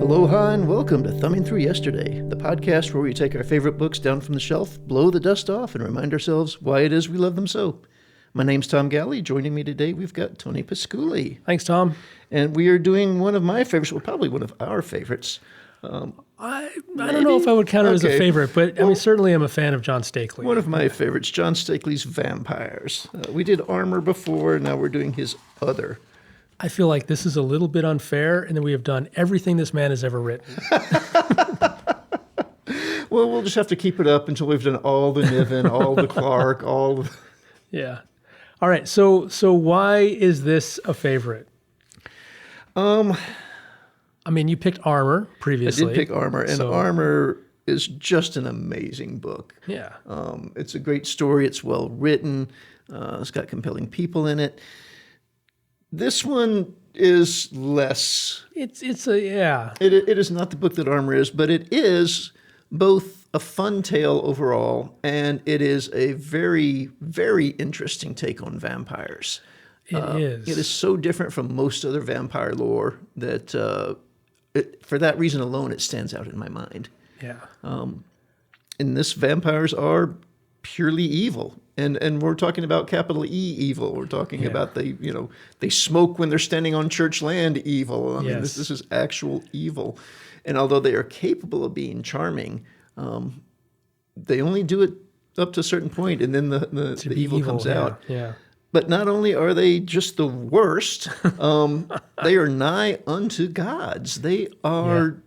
Aloha and welcome to Thumbing Through Yesterday, the podcast where we take our favorite books down from the shelf, blow the dust off, and remind ourselves why it is we love them so. My name's Tom Galley. Joining me today, we've got Tony Pasculi. Thanks, Tom. And we are doing one of my favorites, well, probably one of our favorites. I don't know if I would count it as a favorite, but I mean, certainly I'm a fan of John Steakley. One of my favorites, John Steakley's Vampires. We did Armor before, now we're doing his other. I feel like this is a little bit unfair, and that we have done everything this man has ever written. Well, we'll just have to keep it up until we've done all the Niven, all the Clark, all the... Yeah. All right. So why is this a favorite? I mean, you picked Armor previously. I did pick Armor, and Armor is just an amazing book. Yeah. It's a great story. It's well written. It's got compelling people in it. This one is less. It is not the book that Armor is, but it is both a fun tale overall, and it is a very, very interesting take on vampires. It is. It is so different from most other vampire lore that for that reason alone, it stands out in my mind. Yeah. In this, vampires are purely evil. And we're talking about capital E evil. We're talking about they smoke when they're standing on church land evil. I mean, this is actual evil. And although they are capable of being charming, they only do it up to a certain point, and then the evil comes out. Yeah. But not only are they just the worst, they are nigh unto gods. They are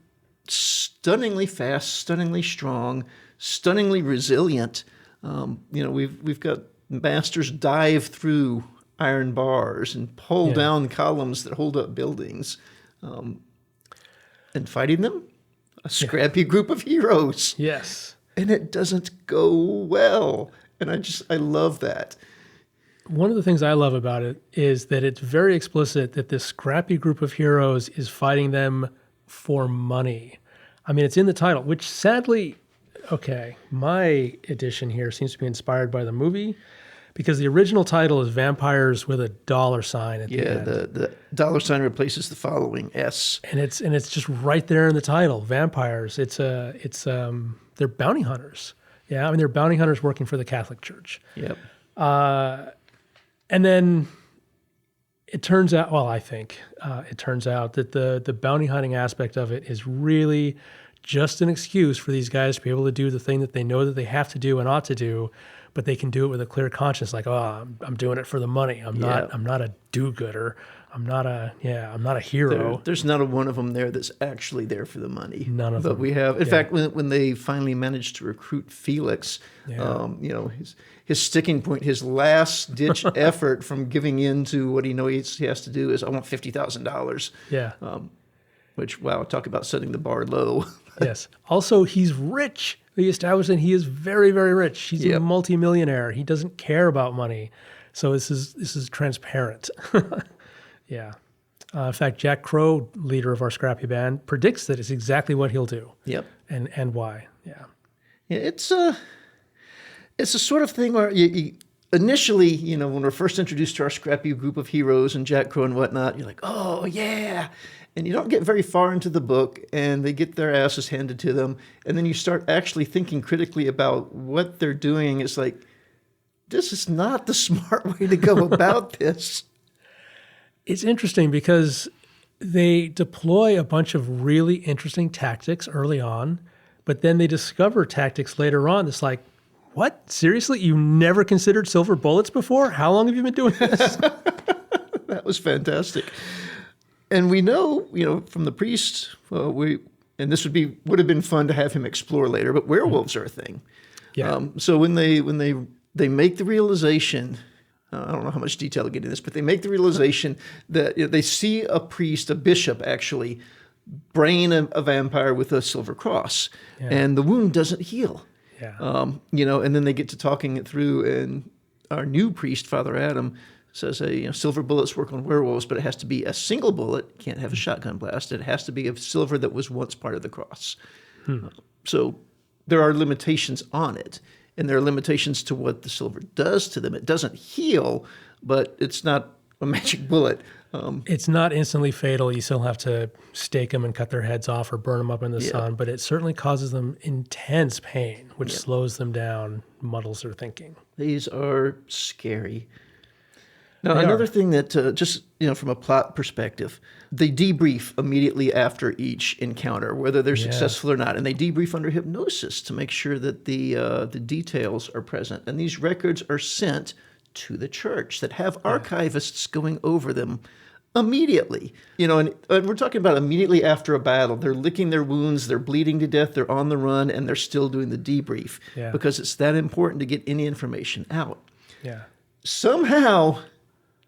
stunningly fast, stunningly strong, stunningly resilient. We've got masters dive through iron bars and pull down columns that hold up buildings. And fighting them, a scrappy group of heroes. Yes. And it doesn't go well. And I love that. One of the things I love about it is that it's very explicit that this scrappy group of heroes is fighting them for money. I mean, it's in the title, which sadly, my edition here seems to be inspired by the movie, because the original title is Vampires with a $sign at the end. Yeah, the $sign replaces the following S. And it's just right there in the title, Vampires. They're bounty hunters. Yeah, I mean, they're bounty hunters working for the Catholic Church. Yep. And then it turns out, it turns out that the bounty hunting aspect of it is really just an excuse for these guys to be able to do the thing that they know that they have to do and ought to do, but they can do it with a clear conscience. Like, I'm doing it for the money. I'm not a do-gooder. I'm not a hero. There's not a one of them there that's actually there for the money. None of them. But we have, in fact, when they finally managed to recruit Felix, his sticking point, his last ditch effort from giving in to what he knows he has to do is, I want $50,000. Yeah. Which, wow, talk about setting the bar low. Yes. Also, he's rich. We established that he is very, very rich. He's a multimillionaire. He doesn't care about money. So this is transparent. Yeah. In fact, Jack Crow, leader of our scrappy band, predicts that it's exactly what he'll do. Yep. And why. Yeah. Yeah, it's a sort of thing where you initially, when we're first introduced to our scrappy group of heroes and Jack Crow and whatnot, you're like, oh, yeah. And you don't get very far into the book, and they get their asses handed to them. And then you start actually thinking critically about what they're doing. It's like, this is not the smart way to go about this. It's interesting because they deploy a bunch of really interesting tactics early on, but then they discover tactics later on. It's like, what? Seriously? You never considered silver bullets before? How long have you been doing this? That was fantastic. And we know, from the priest, and this would have been fun to have him explore later, but werewolves are a thing. Yeah. So when they make the realization, I don't know how much detail to get in this, but they make the realization that they see a priest, a bishop actually, brain a vampire with a silver cross, and the wound doesn't heal. Yeah. And then they get to talking it through, and our new priest, Father Adam, says, silver bullets work on werewolves, but it has to be a single bullet. Can't have a shotgun blast. It has to be of silver that was once part of the cross. So there are limitations on it, and there are limitations to what the silver does to them. It doesn't heal, but it's not a magic bullet. It's not instantly fatal. You still have to stake them and cut their heads off or burn them up in the sun, but it certainly causes them intense pain, which slows them down, muddles their thinking. These are scary. Now, They another are. thing that just from a plot perspective, they debrief immediately after each encounter, whether they're successful or not, and they debrief under hypnosis to make sure that the details are present. And these records are sent to the church that have archivists going over them immediately. And we're talking about immediately after a battle. They're licking their wounds, they're bleeding to death, they're on the run, and they're still doing the debrief because it's that important to get any information out. Yeah. Somehow,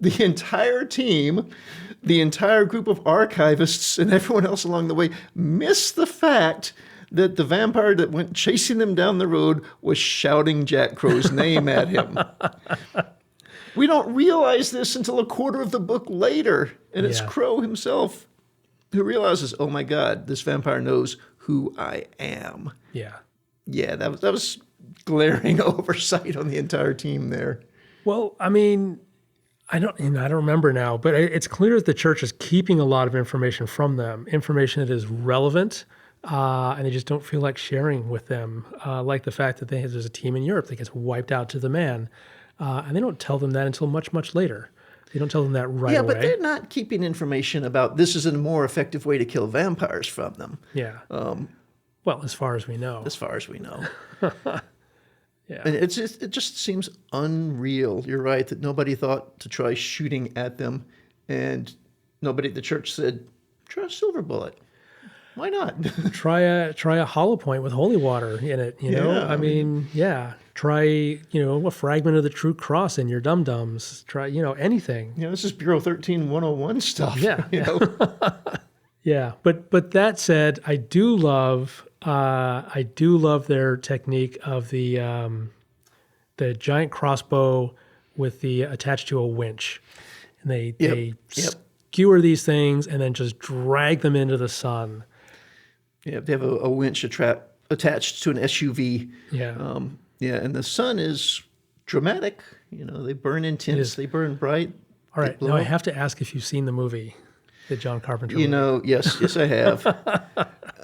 the entire team, the entire group of archivists, and everyone else along the way missed the fact that the vampire that went chasing them down the road was shouting Jack Crow's name at him. We don't realize this until a quarter of the book later, and it's Crow himself who realizes, oh my God, this vampire knows who I am. Yeah. Yeah, that was glaring oversight on the entire team there. Well, I mean, I don't remember now, but it's clear that the church is keeping a lot of information from them, information that is relevant, and they just don't feel like sharing with them, like the fact that there's a team in Europe that gets wiped out to the man, and they don't tell them that until much, much later. They don't tell them that right away. Yeah, but they're not keeping information about this is a more effective way to kill vampires from them. Yeah. Well, as far as we know. As far as we know. Yeah. And it just seems unreal. You're right that nobody thought to try shooting at them, and nobody at the church said, try a silver bullet. Why not? Try a hollow point with holy water in it, you know? Yeah, I mean, try, a fragment of the true cross in your dum-dums. Try, anything. This is Bureau 13-101 stuff. Yeah. Yeah. But that said, I do love their technique of the giant crossbow with the attached to a winch. And they skewer these things and then just drag them into the sun. Yeah, they have a winch attached to an SUV. Yeah. And the sun is dramatic. They burn intense, they burn bright. All right, now I have to ask if you've seen the movie that John Carpenter made. Yes, I have.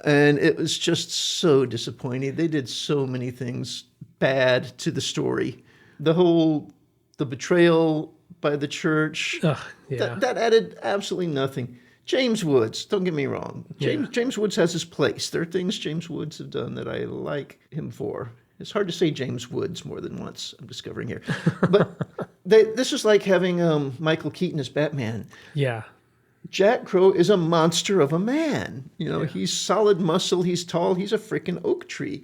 And it was just so disappointing. They did so many things bad to the story. The betrayal by the church, that added absolutely nothing. James Woods, don't get me wrong. James Woods has his place. There are things James Woods have done that I like him for. It's hard to say James Woods more than once, I'm discovering here. But this is like having Michael Keaton as Batman. Yeah. Jack Crow is a monster of a man. He's solid muscle, he's tall, he's a freaking oak tree.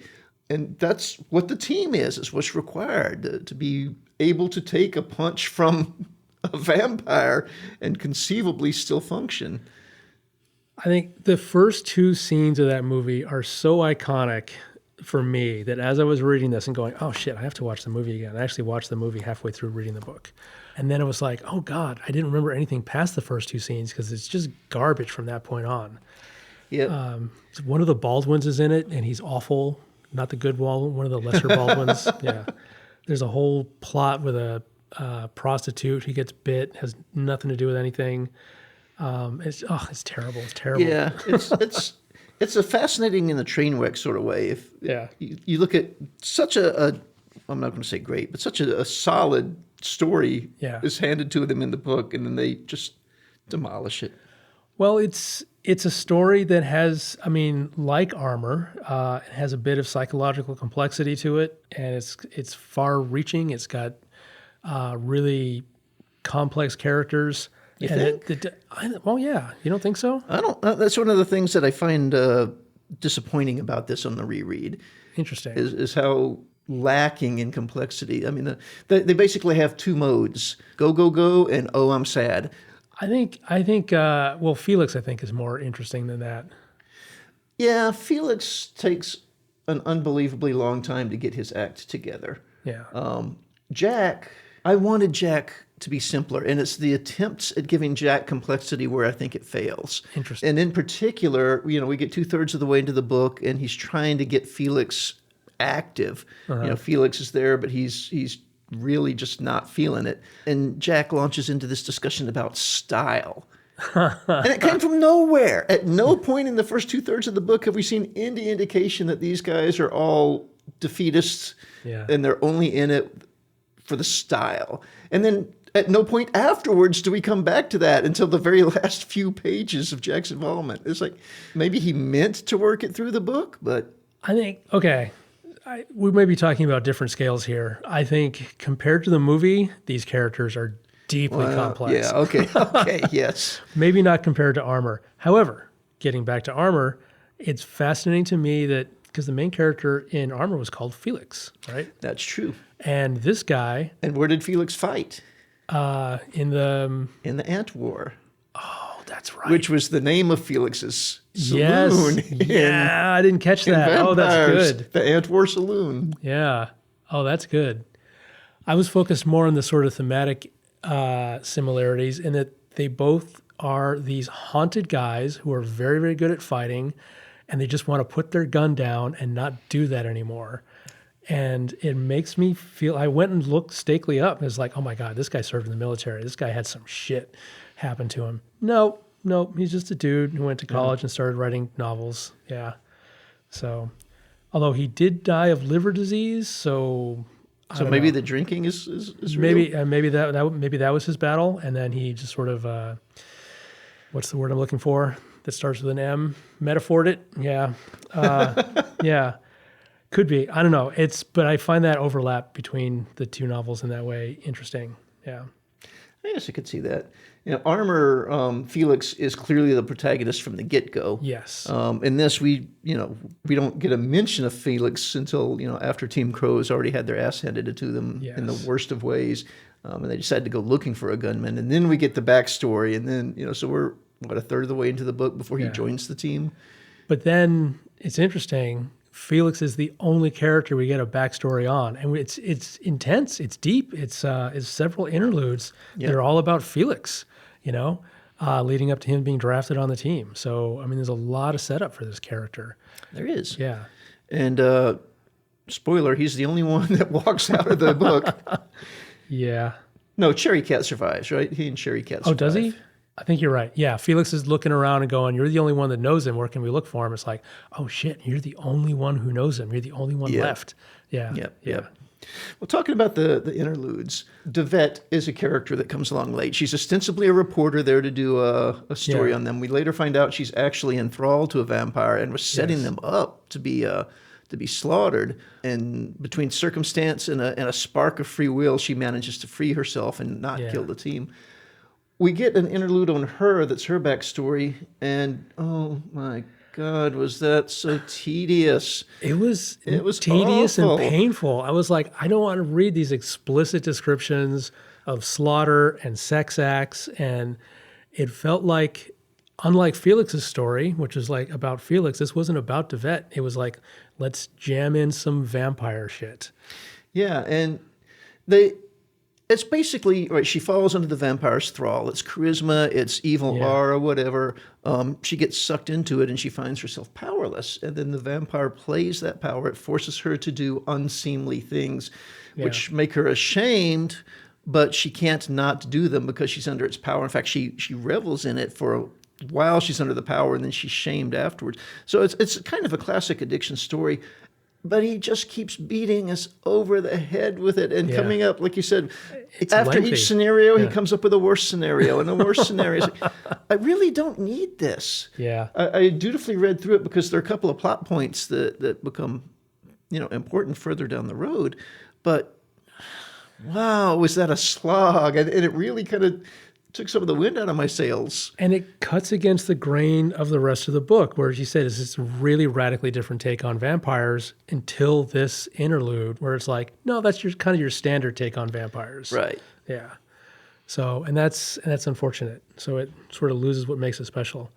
And that's what the team is what's required to be able to take a punch from a vampire and conceivably still function. I think the first two scenes of that movie are so iconic for me that as I was reading this and going, oh shit, I have to watch the movie again. I actually watched the movie halfway through reading the book. And then it was like, oh God, I didn't remember anything past the first two scenes because it's just garbage from that point on. Yeah. One of the Baldwins is in it and he's awful. Not the good Baldwin, one of the lesser Baldwins. Yeah. There's a whole plot with a prostitute who gets bit, has nothing to do with anything. It's terrible. It's terrible. Yeah, it's a fascinating in the train wreck sort of way. If you look at such I'm not going to say great, but such a solid story is handed to them in the book, and then they just demolish it. Well, it's a story that has, like Armor, it has a bit of psychological complexity to it, and it's far-reaching. It's got really complex characters. You think? You don't think so? I don't. That's one of the things that I find disappointing about this on the reread. Interesting. Is how lacking in complexity. I mean, they basically have two modes: go, go, go, and oh, I'm sad. I think. Felix, I think, is more interesting than that. Yeah, Felix takes an unbelievably long time to get his act together. Yeah. Jack, I wanted Jack to be simpler, and it's the attempts at giving Jack complexity where I think it fails. Interesting. And in particular, we get 2/3 of the way into the book, and he's trying to get Felix active. Felix is there, but he's really just not feeling it. And Jack launches into this discussion about style. And it came from nowhere. At no point in the first 2/3 of the book have we seen any indication that these guys are all defeatists and they're only in it for the style. And then at no point afterwards do we come back to that until the very last few pages of Jack's involvement. It's like maybe he meant to work it through the book, but I think, okay, we may be talking about different scales here. I think compared to the movie, these characters are deeply complex. Yeah, okay, yes. Maybe not compared to Armor. However, getting back to Armor, it's fascinating to me that, because the main character in Armor was called Felix, right? That's true. And this guy... And where did Felix fight? In the Ant War. Oh, that's right. Which was the name of Felix's saloon. Yes. I didn't catch that. Oh, that's good. The Ant War Saloon. Yeah. Oh, that's good. I was focused more on the sort of thematic similarities in that they both are these haunted guys who are very, very good at fighting, and they just want to put their gun down and not do that anymore. And it makes me feel, I went and looked Steakley up and it's like, oh my God, this guy served in the military. This guy had some shit happen to him. No, he's just a dude who went to college and started writing novels. Yeah. So, although he did die of liver disease, so maybe the drinking is maybe real? maybe that was his battle, and then he just sort of what's the word I'm looking for that starts with an M? Metaphored it. Yeah. Yeah. Could be. I don't know. But I find that overlap between the two novels in that way interesting. Yeah. I guess I could see that. Armor, Felix is clearly the protagonist from the get-go. Yes. In this, we don't get a mention of Felix until, after Team Crow's already had their ass handed to them in the worst of ways. And they decide to go looking for a gunman. And then we get the backstory. And then, so we're, a third of the way into the book before he joins the team. But then it's interesting. Felix is the only character we get a backstory on, and it's intense, it's deep, it's several interludes. Yep. They're all about Felix, leading up to him being drafted on the team. So, there's a lot of setup for this character. There is. Yeah. And spoiler, he's the only one that walks out of the book. Yeah. No, Cherry Cat survives, right? He and Cherry Cat survive. Oh, does he? I think you're right. Yeah, Felix is looking around and going, you're the only one that knows him. Where can we look for him? It's like, oh, shit, you're the only one who knows him. You're the only one left. Yeah. Yep. Well, talking about the interludes, Devette is a character that comes along late. She's ostensibly a reporter there to do a story on them. We later find out she's actually enthralled to a vampire and was setting them up to be slaughtered. And between circumstance and a spark of free will, she manages to free herself and not kill the team. We get an interlude on her that's her backstory, and oh my God, was that so tedious. It was tedious awful. And painful. I was like, I don't want to read these explicit descriptions of slaughter and sex acts, and it felt like, unlike Felix's story, which is like about Felix, this wasn't about Devette. It was like, let's jam in some vampire shit. Yeah, and it's basically, right, she falls under the vampire's thrall. It's charisma, it's evil aura, whatever. She gets sucked into it and she finds herself powerless. And then the vampire plays that power. It forces her to do unseemly things, which make her ashamed, but she can't not do them because she's under its power. In fact, she revels in it for a while she's under the power, and then she's shamed afterwards. So it's kind of a classic addiction story. But he just keeps beating us over the head with it and coming up, like you said, after lengthy. each scenario, he comes up with a worse scenario and a worse scenario. It's like, I really don't need this. Yeah. I dutifully read through it because there are a couple of plot points that become, important further down the road. But, wow, was that a slog? And it really kind of took some of the wind out of my sails. And it cuts against the grain of the rest of the book, where she said it's this really radically different take on vampires until this interlude, where it's like, no, that's kind of your standard take on vampires. Right. Yeah. So, and that's unfortunate. So it sort of loses what makes it special.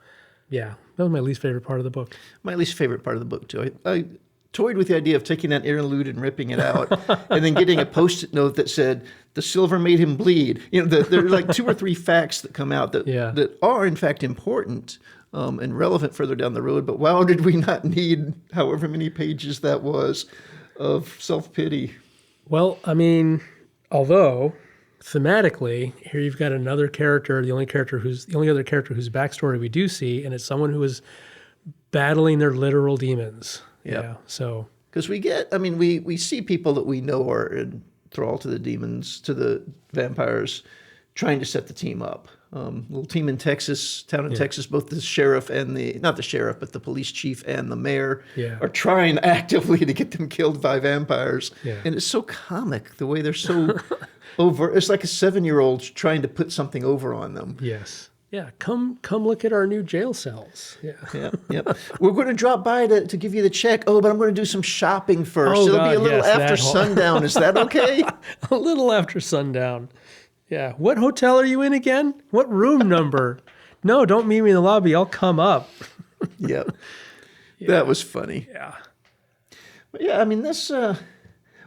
Yeah. That was my least favorite part of the book. My least favorite part of the book, too. I toyed with the idea of taking that interlude and ripping it out and then getting a Post-it note that said, the silver made him bleed. There are like 2 or 3 facts that come out that are, in fact, important and relevant further down the road. But wow, did we not need however many pages that was of self-pity. Well, Although, thematically, here you've got another character, the only other character whose backstory we do see, and it's someone who is battling their literal demons. Yep. Yeah. So Because we see people that we know are enthralled to the demons, to the vampires, trying to set the team up. Little team in Texas, town in Texas, both the sheriff and not the sheriff, but the police chief and the mayor are trying actively to get them killed by vampires. Yeah. And it's so comic, the way they're so over. It's like a 7-year-old trying to put something over on them. yes. Yeah, come look at our new jail cells. Yeah. Yep. We're going to drop by to give you the check. Oh, but I'm going to do some shopping first. Oh, It'll God, be a little yes, after that whole- sundown. Is that okay? A little after sundown. Yeah. What hotel are you in again? What room number? No, don't meet me in the lobby. I'll come up. Yep. That was funny. Yeah. But yeah, this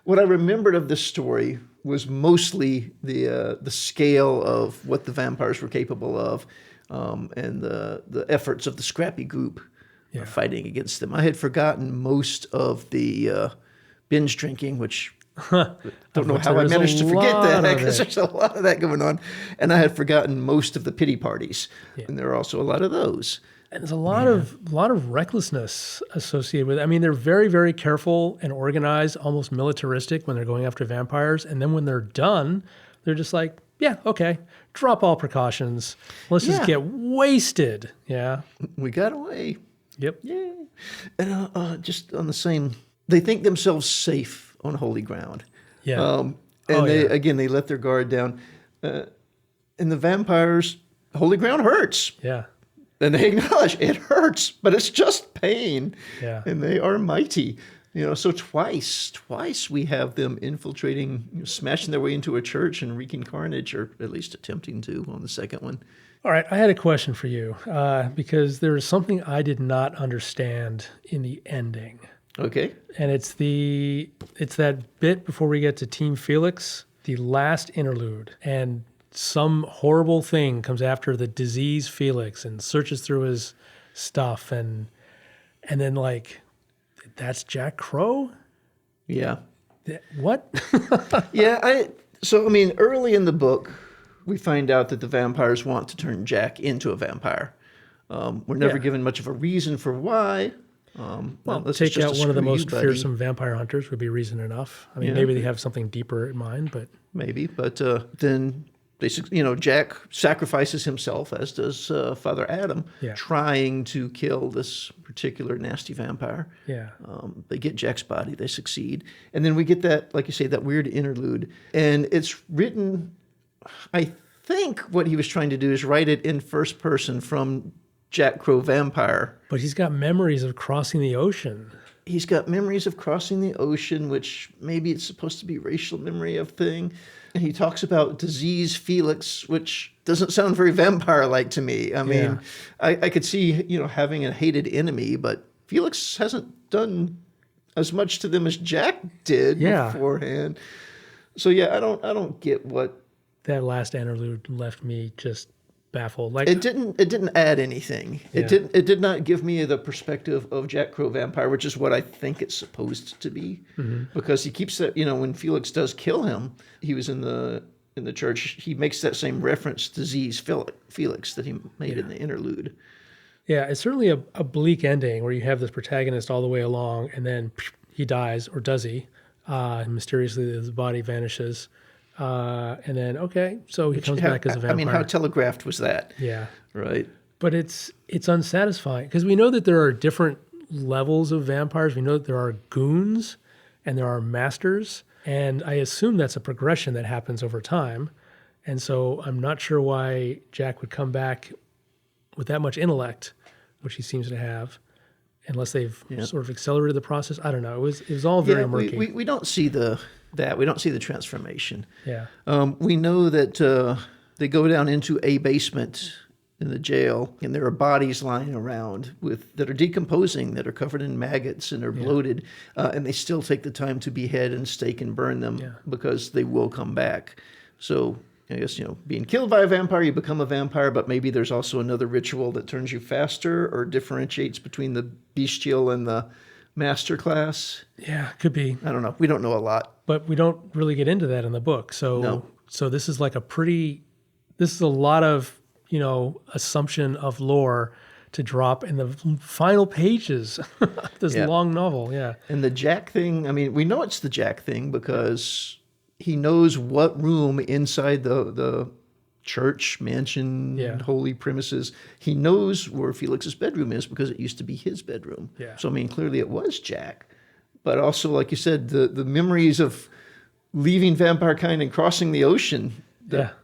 what I remembered of this story was mostly the scale of what the vampires were capable of, and the efforts of the scrappy group fighting against them. I had forgotten most of the binge drinking, which don't know how I managed to forget that, because there's a lot of that going on. And I had forgotten most of the pity parties, and there are also a lot of those. And there's a lot of recklessness associated with it. I mean, they're very, very careful and organized, almost militaristic when they're going after vampires. And then when they're done, they're just like, yeah, okay, drop all precautions. Let's just get wasted. Yeah. We got away. Yep. Yeah. And just on the same, they think themselves safe on holy ground. Yeah. And they let their guard down. And the vampires, holy ground hurts. Yeah. And they acknowledge it hurts, but it's just pain. Yeah. And they are mighty. So twice we have them infiltrating, smashing their way into a church and wreaking carnage, or at least attempting to on the second one. All right, I had a question for you because there is something I did not understand in the ending. Okay. And it's that bit before we get to Team Felix, the last interlude, and some horrible thing comes after the diseased Felix and searches through his stuff, and then that's Jack Crow? Yeah. What? Yeah, early in the book, we find out that the vampires want to turn Jack into a vampire. We're never given much of a reason for why. Well, take out one of the most fearsome vampire hunters would be reason enough. I mean, maybe they have something deeper in mind, but... Maybe, but then... Jack sacrifices himself, as does Father Adam, trying to kill this particular nasty vampire. Yeah. They get Jack's body, they succeed. And then we get that, like you say, that weird interlude. And it's written, I think what he was trying to do is write it in first person from Jack Crow Vampire. But he's got memories of crossing the ocean. He's got memories of crossing the ocean, which maybe it's supposed to be racial memory of thing. And he talks about disease Felix, which doesn't sound very vampire-like to me. I mean, I could see, having a hated enemy, but Felix hasn't done as much to them as Jack did beforehand. So I don't get what that last interlude left me just baffled. It didn't add anything. Yeah. It did not give me the perspective of Jack Crow Vampire, which is what I think it's supposed to be. Mm-hmm. Because he keeps that, when Felix does kill him, he was in the church, he makes that same reference to disease Felix that he made in the interlude. Yeah, it's certainly a bleak ending where you have this protagonist all the way along and then he dies, or does he? Mysteriously his body vanishes. And then, so he comes back as a vampire. I mean, how telegraphed was that? Yeah. Right. But it's unsatisfying because we know that there are different levels of vampires. We know that there are goons and there are masters. And I assume that's a progression that happens over time. And so I'm not sure why Jack would come back with that much intellect, which he seems to have, unless they've sort of accelerated the process. I don't know. It was all very murky. We don't see we don't see the transformation. Yeah. We know that they go down into a basement in the jail, and there are bodies lying around that are decomposing, that are covered in maggots and are bloated, and they still take the time to behead and stake and burn them because they will come back. So I guess, being killed by a vampire, you become a vampire, but maybe there's also another ritual that turns you faster or differentiates between the bestial and the master class. Yeah, could be. I don't know. We don't know a lot. but we don't really get into that in the book. So No. so this is like this is a lot of, assumption of lore to drop in the final pages of this Yeah. long novel. Yeah. And the Jack thing, I mean, we know it's the Jack thing because he knows what room inside the church, mansion, Yeah. holy premises. He knows where Felix's bedroom is because it used to be his bedroom. Yeah. So, I mean, clearly it was Jack. But also, like you said, the memories of leaving vampire kind and crossing the ocean. That,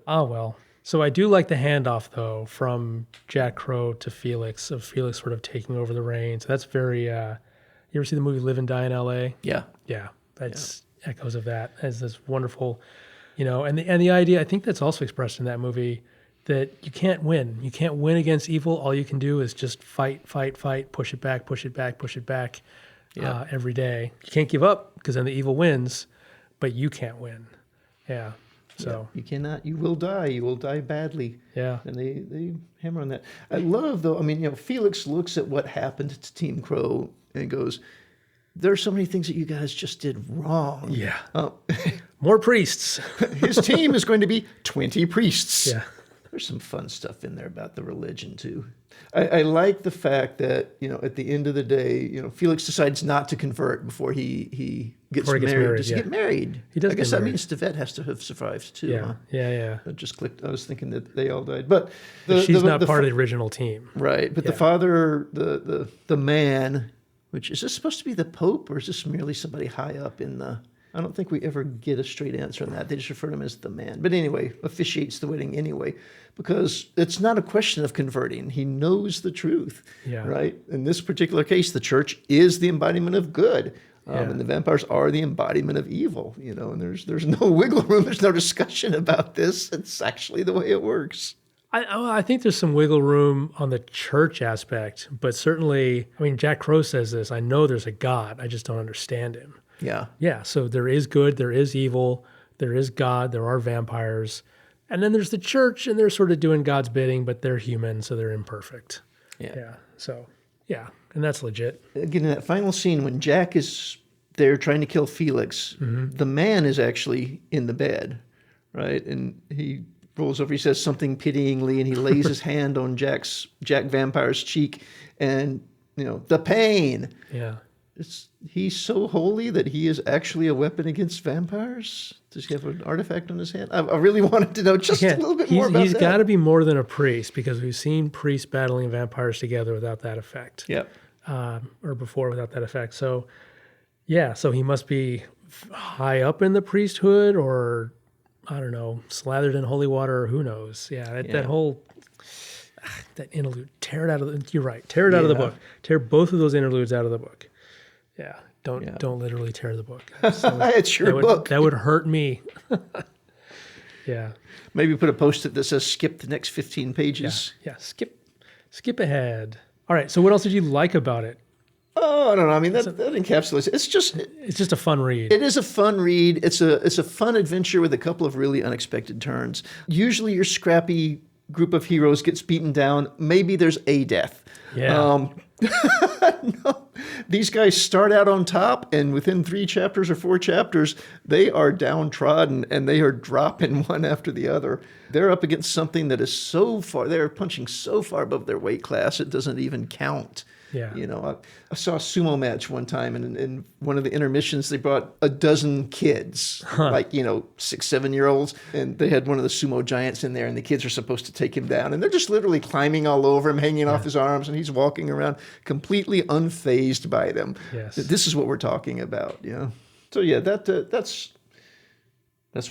Oh, well. So I do like the handoff, though, from Jack Crow to Felix, of Felix sort of taking over the reins. That's very, you ever see the movie Live and Die in L.A.? Yeah. Yeah, that's echoes of that as this wonderful, and the idea, I think that's also expressed in that movie, that you can't win. You can't win against evil. All you can do is just fight, push it back every day. You can't give up because then the evil wins, but you can't win. Yeah. So you cannot. You will die. You will die badly. Yeah. And they hammer on that. I love though. I mean, Felix looks at what happened to Team Crow and goes, "There are so many things that you guys just did wrong." Yeah. More priests. His team is going to be 20 priests. Yeah. There's some fun stuff in there about the religion too. I like the fact that at the end of the day, Felix decides not to convert before he gets married. Does he get married? He does. I guess get that married. means Stevet has to have survived too. Yeah. Huh? Yeah. I just clicked. I was thinking that they all died, but She's not part of the original team, right? But the father, the man, which is this supposed to be the Pope or is this merely somebody high up in the? I don't think we ever get a straight answer on that. They just refer to him as the man. But anyway, officiates the wedding anyway, because it's not a question of converting. He knows the truth, right? In this particular case, the church is the embodiment of good, and the vampires are the embodiment of evil. And there's no wiggle room. There's no discussion about this. It's actually the way it works. I think there's some wiggle room on the church aspect, but certainly, I mean, Jack Crow says this, I know there's a God, I just don't understand him. Yeah. Yeah, so there is good, there is evil, there is God, there are vampires, and then there's the church, and they're sort of doing God's bidding, but they're human, so they're imperfect. Yeah, so, yeah, and that's legit. Again, in that final scene when Jack is there trying to kill Felix, the man is actually in the bed, right? And he rolls over, he says something pityingly, and he lays his hand on Jack Vampire's cheek, and, the pain. Yeah. He's so holy that he is actually a weapon against vampires? Does he have an artifact on his hand? I really wanted to know just a little bit more about that. He's got to be more than a priest, because we've seen priests battling vampires together without that effect. Yep. Or before without that effect. So, yeah, so he must be high up in the priesthood, or, I don't know, slathered in holy water, or who knows. Yeah, that whole... That interlude, tear it out of the... You're right, tear it out of the book. Tear both of those interludes out of the book. Yeah, don't literally tear the book. It's your book. That would hurt me. Yeah. Maybe put a post-it that says skip the next 15 pages. Yeah, skip ahead. All right, so what else did you like about it? Oh, I don't know. I mean, that encapsulates it. It's just a fun read. It is a fun read. It's a fun adventure with a couple of really unexpected turns. Usually your scrappy group of heroes gets beaten down. Maybe there's a death. Yeah. No, these guys start out on top, and within 3 chapters or 4 chapters, they are downtrodden and they are dropping one after the other. They're up against something that is so far, they're punching so far above their weight class, it doesn't even count. Yeah. I saw a sumo match one time, and in one of the intermissions, they brought a dozen kids, like, 6, 7-year-olds, and they had one of the sumo giants in there, and the kids are supposed to take him down, and they're just literally climbing all over him, hanging off his arms, and he's walking around completely unfazed by them. Yes. This is what we're talking about, So yeah, that's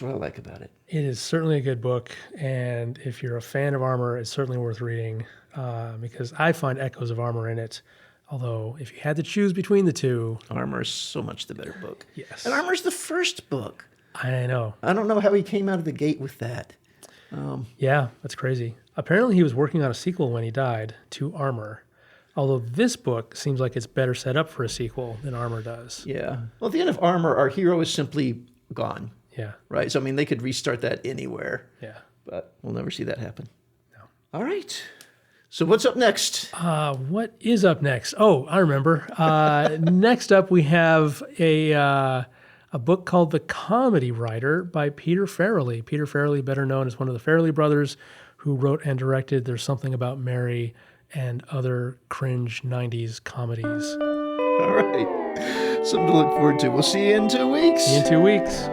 what I like about it. It is certainly a good book, and if you're a fan of Armor, it's certainly worth reading, because I find echoes of Armor in it. Although, if you had to choose between the two... Armor is so much the better book. Yes. And Armor's the first book. I know. I don't know how he came out of the gate with that. Yeah, that's crazy. Apparently, he was working on a sequel when he died to Armor. Although this book seems like it's better set up for a sequel than Armor does. Yeah. Well, at the end of Armor, our hero is simply gone. Yeah. Right? So, I mean, they could restart that anywhere. Yeah. But we'll never see that happen. No. All right. So what's up next? What is up next? Oh, I remember. Next up, we have a a book called The Comedy Writer by Peter Farrelly. Peter Farrelly, better known as one of the Farrelly brothers, who wrote and directed There's Something About Mary and other cringe 90s comedies. All right. Something to look forward to. We'll see you in 2 weeks. See you in 2 weeks.